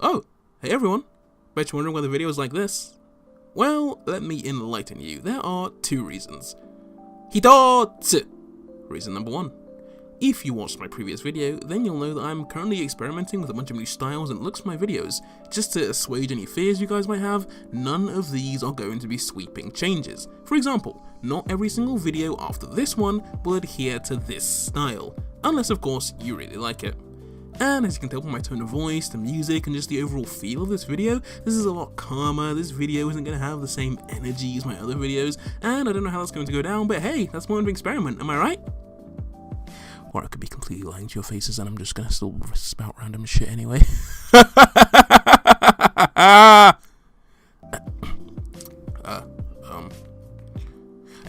Oh, hey everyone. Bet you're wondering why the video is like this. Well, let me enlighten you. There are two reasons. Hitotsu! Reason number one. If you watched my previous video, then you'll know that I'm currently experimenting with a bunch of new styles and looks for my videos. Just to assuage any fears you guys might have, none of these are going to be sweeping changes. For example, not every single video after this one will adhere to this style, unless of course you really like it. And as you can tell from my tone of voice, the music, and just the overall feel of this video, this is a lot calmer. This video isn't going to have the same energy as my other videos, and I don't know how that's going to go down, but hey, that's more of an experiment, am I right? Or I could be completely lying to your faces and I'm just gonna still spout random shit anyway.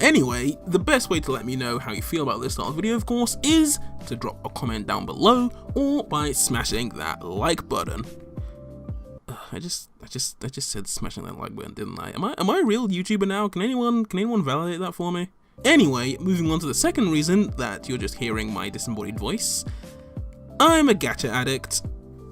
Anyway, the best way to let me know how you feel about this style of video, of course, is to drop a comment down below or by smashing that like button. I just said smashing that like button, didn't I? Am I a real YouTuber now? Can anyone validate that for me? Anyway, moving on to the second reason that you're just hearing my disembodied voice. I'm a gacha addict.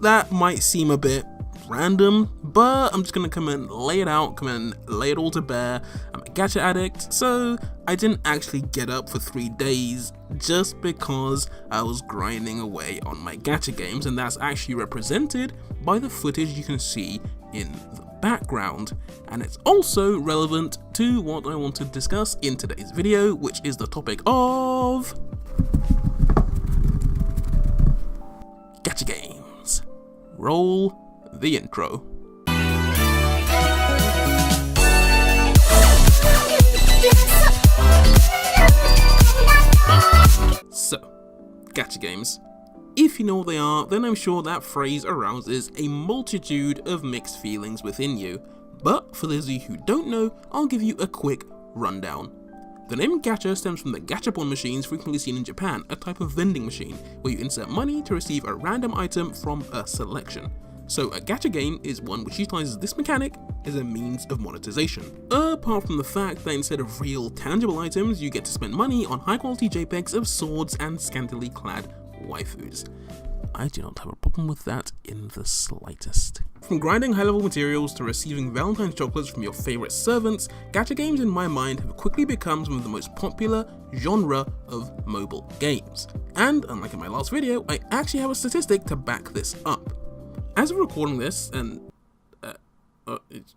That might seem a bit random, but I'm just gonna come and lay it out, come and lay it all to bear. I'm a gacha addict, so I didn't actually get up for 3 days just because I was grinding away on my gacha games, and that's actually represented by the footage you can see in the background, and it's also relevant to what I want to discuss in today's video, which is the topic of gacha games. Roll the intro. So, gacha games. If you know what they are, then I'm sure that phrase arouses a multitude of mixed feelings within you. But for those of you who don't know, I'll give you a quick rundown. The name gacha stems from the gachapon machines frequently seen in Japan, a type of vending machine where you insert money to receive a random item from a selection. So a gacha game is one which utilizes this mechanic as a means of monetization. Apart from the fact that instead of real tangible items, you get to spend money on high quality JPEGs of swords and scantily clad waifus. I do not have a problem with that in the slightest. From grinding high-level materials to receiving Valentine's chocolates from your favorite servants, gacha games in my mind have quickly become some of the most popular genre of mobile games. And unlike in my last video, I actually have a statistic to back this up. As we're recording this, and he's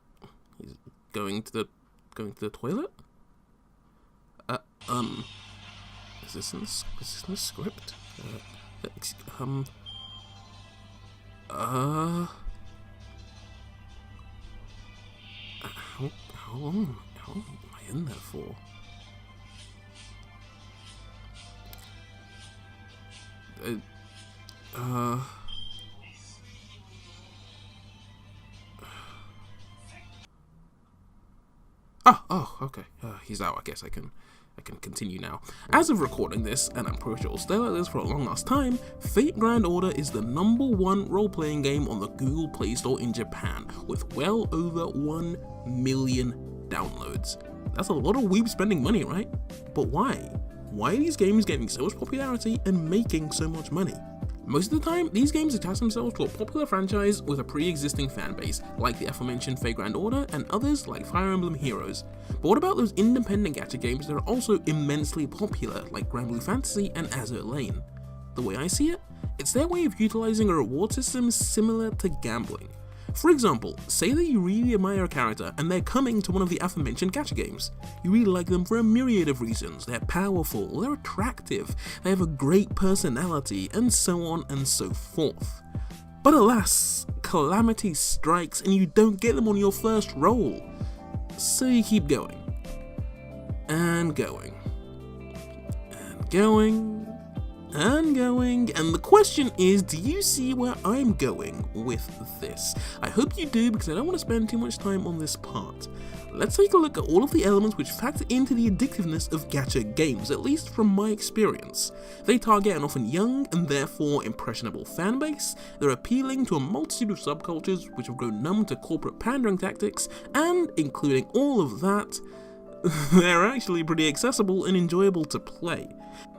going to the toilet. Is this in the script? How long am I in there for? Oh, okay. He's out. I guess I can continue now. As of recording this, and I'm pretty sure it'll stay like this for a long last time, Fate Grand Order is the #1 role-playing game on the Google Play Store in Japan, with well over 1 million downloads. That's a lot of weeb spending money, right? But why? Why are these games getting so much popularity and making so much money? Most of the time, these games attach themselves to a popular franchise with a pre-existing fan base, like the aforementioned Fate Grand Order and others like Fire Emblem Heroes. But what about those independent gacha games that are also immensely popular, like Grand Blue Fantasy and Azur Lane? The way I see it, it's their way of utilizing a reward system similar to gambling. For example, say that you really admire a character and they're coming to one of the aforementioned gacha games. You really like them for a myriad of reasons. They're powerful, they're attractive, they have a great personality, and so on and so forth. But alas, calamity strikes and you don't get them on your first roll. So you keep going, and going, and going, and going, and the question is, do you see where I'm going with this? I hope you do, because I don't want to spend too much time on this part. Let's take a look at all of the elements which factor into the addictiveness of gacha games, at least from my experience. They target an often young and therefore impressionable fanbase, they're appealing to a multitude of subcultures which have grown numb to corporate pandering tactics, and including all of that, they're actually pretty accessible and enjoyable to play.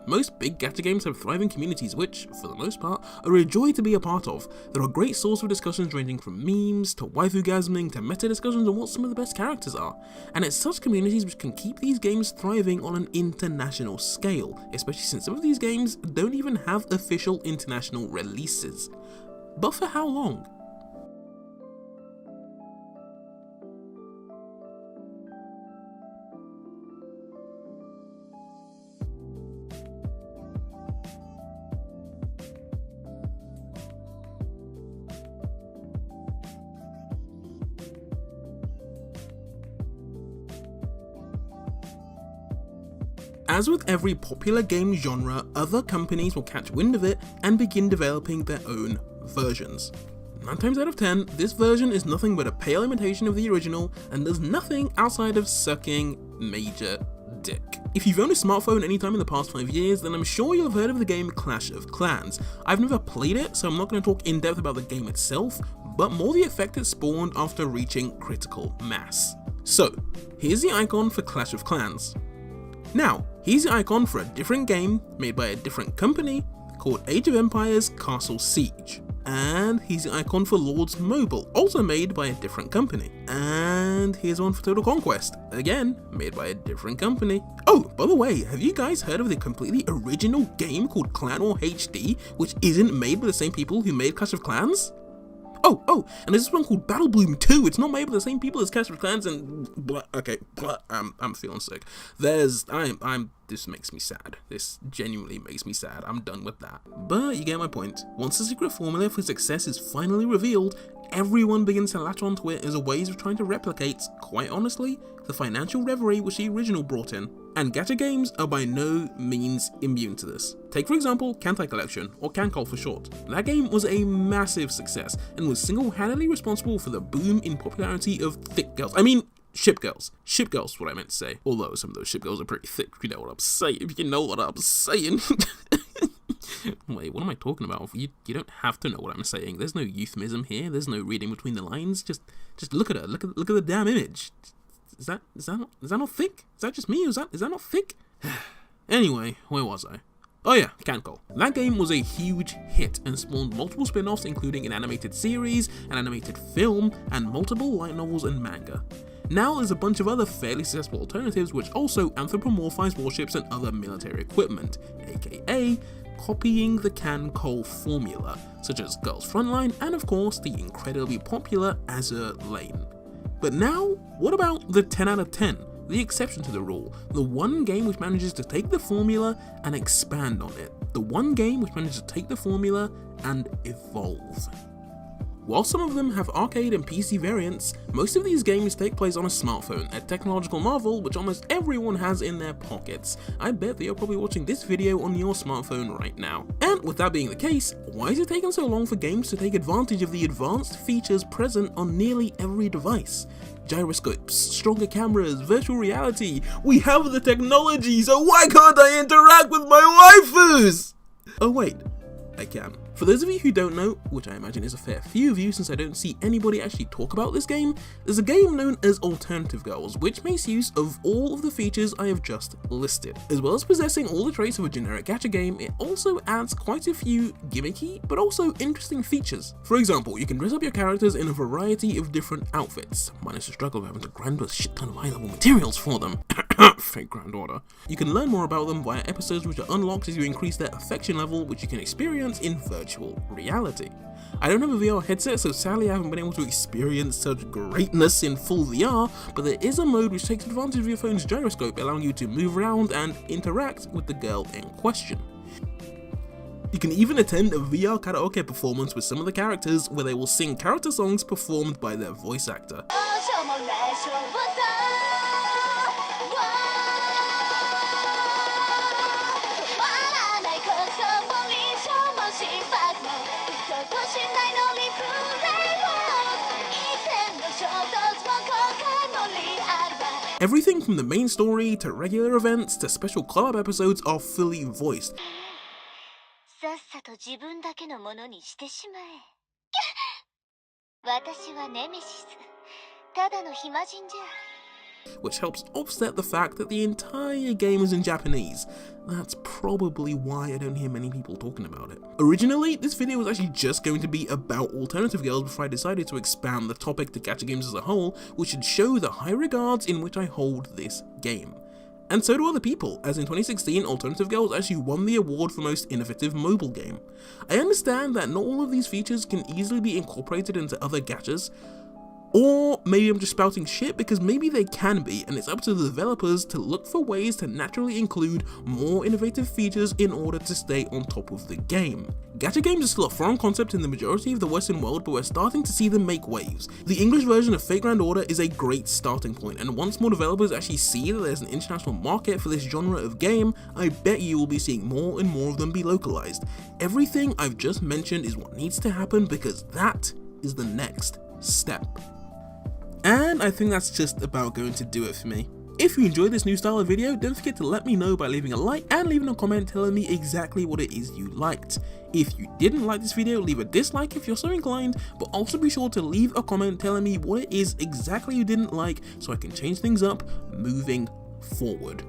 Most big gacha games have thriving communities which, for the most part, are a joy to be a part of. There are great sources of discussions ranging from memes, to waifu-gasming, to meta discussions on what some of the best characters are. And it's such communities which can keep these games thriving on an international scale, especially since some of these games don't even have official international releases. But for how long? As with every popular game genre, other companies will catch wind of it and begin developing their own versions. 9 times out of 10, this version is nothing but a pale imitation of the original and does nothing outside of sucking major dick. If you've owned a smartphone anytime in the past 5 years, then I'm sure you'll have heard of the game Clash of Clans. I've never played it, so I'm not going to talk in depth about the game itself, but more the effect it spawned after reaching critical mass. So, here's the icon for Clash of Clans. Now, here's the icon for a different game made by a different company called Age of Empires Castle Siege. And here's the icon for Lords Mobile, also made by a different company. And here's one for Total Conquest, again, made by a different company. Oh, by the way, have you guys heard of the completely original game called Clan War HD, which isn't made by the same people who made Clash of Clans? Oh, and there's this one called Battle Bloom 2. It's not made by the same people as Clash of Clans and blah, okay, blah, I'm feeling sick. This makes me sad. This genuinely makes me sad. I'm done with that. But you get my point. Once the secret formula for success is finally revealed, everyone begins to latch onto it as a way of trying to replicate, quite honestly, the financial reverie which the original brought in. And gacha games are by no means immune to this. Take for example Kantai Collection, or Kankol for short. That game was a massive success and was single-handedly responsible for the boom in popularity of thick girls. I mean, ship girls. Ship girls is what I meant to say. Although some of those ship girls are pretty thick, if you know what I'm saying. If you know what I'm saying. Wait, what am I talking about? You don't have to know what I'm saying. There's no euphemism here. There's no reading between the lines. Just look at her. Look at the damn image. Is that not thick? Is that just me? Is that not thick? Anyway, where was I? Oh yeah, Kankol. That game was a huge hit and spawned multiple spin-offs, including an animated series, an animated film, and multiple light novels and manga. Now there's a bunch of other fairly successful alternatives which also anthropomorphize warships and other military equipment, aka copying the Kankol formula, such as Girls Frontline and of course the incredibly popular Azure Lane. But now, what about the 10 out of 10, the exception to the rule, the one game which manages to take the formula and expand on it, the one game which manages to take the formula and evolve? While some of them have arcade and PC variants, most of these games take place on a smartphone, a technological marvel which almost everyone has in their pockets. I bet that you're probably watching this video on your smartphone right now. And with that being the case, why is it taking so long for games to take advantage of the advanced features present on nearly every device? Gyroscopes, stronger cameras, virtual reality. We have the technology, so why can't I interact with my waifus? Oh wait, I can. For those of you who don't know, which I imagine is a fair few of you since I don't see anybody actually talk about this game, there's a game known as Alternative Girls, which makes use of all of the features I have just listed. As well as possessing all the traits of a generic gacha game, it also adds quite a few gimmicky, but also interesting features. For example, you can dress up your characters in a variety of different outfits, minus the struggle of having to grind a shit ton of high-level materials for them. Fake granddaughter. You can learn more about them via episodes which are unlocked as you increase their affection level, which you can experience in virtual reality. I don't have a VR headset, so sadly I haven't been able to experience such greatness in full VR, but there is a mode which takes advantage of your phone's gyroscope, allowing you to move around and interact with the girl in question. You can even attend a VR karaoke performance with some of the characters where they will sing character songs performed by their voice actor. Everything from the main story to regular events to special collab episodes are fully voiced. which helps offset the fact that the entire game is in Japanese. That's probably why I don't hear many people talking about it. Originally, this video was actually just going to be about alternative girls before I decided to expand the topic to gacha games as a whole, which should show the high regards in which I hold this game. And so do other people, as in 2016, Alternative Girls actually won the award for most innovative mobile game. I understand that not all of these features can easily be incorporated into other gachas, or maybe I'm just spouting shit, because maybe they can be, and it's up to the developers to look for ways to naturally include more innovative features in order to stay on top of the game. Gacha games are still a foreign concept in the majority of the Western world, but we're starting to see them make waves. The English version of Fate Grand Order is a great starting point, and once more developers actually see that there's an international market for this genre of game, I bet you will be seeing more and more of them be localized. Everything I've just mentioned is what needs to happen, because that is the next step. And I think that's just about going to do it for me. If you enjoyed this new style of video, don't forget to let me know by leaving a like and leaving a comment telling me exactly what it is you liked. If you didn't like this video, leave a dislike if you're so inclined, but also be sure to leave a comment telling me what it is exactly you didn't like so I can change things up moving forward.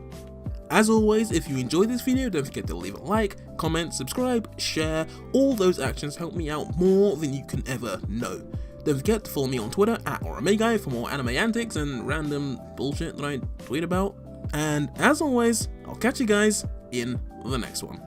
As always, if you enjoyed this video, don't forget to leave a like, comment, subscribe, share. All those actions help me out more than you can ever know. Don't forget to follow me on Twitter at OraMagi for more anime antics and random bullshit that I tweet about. And as always, I'll catch you guys in the next one.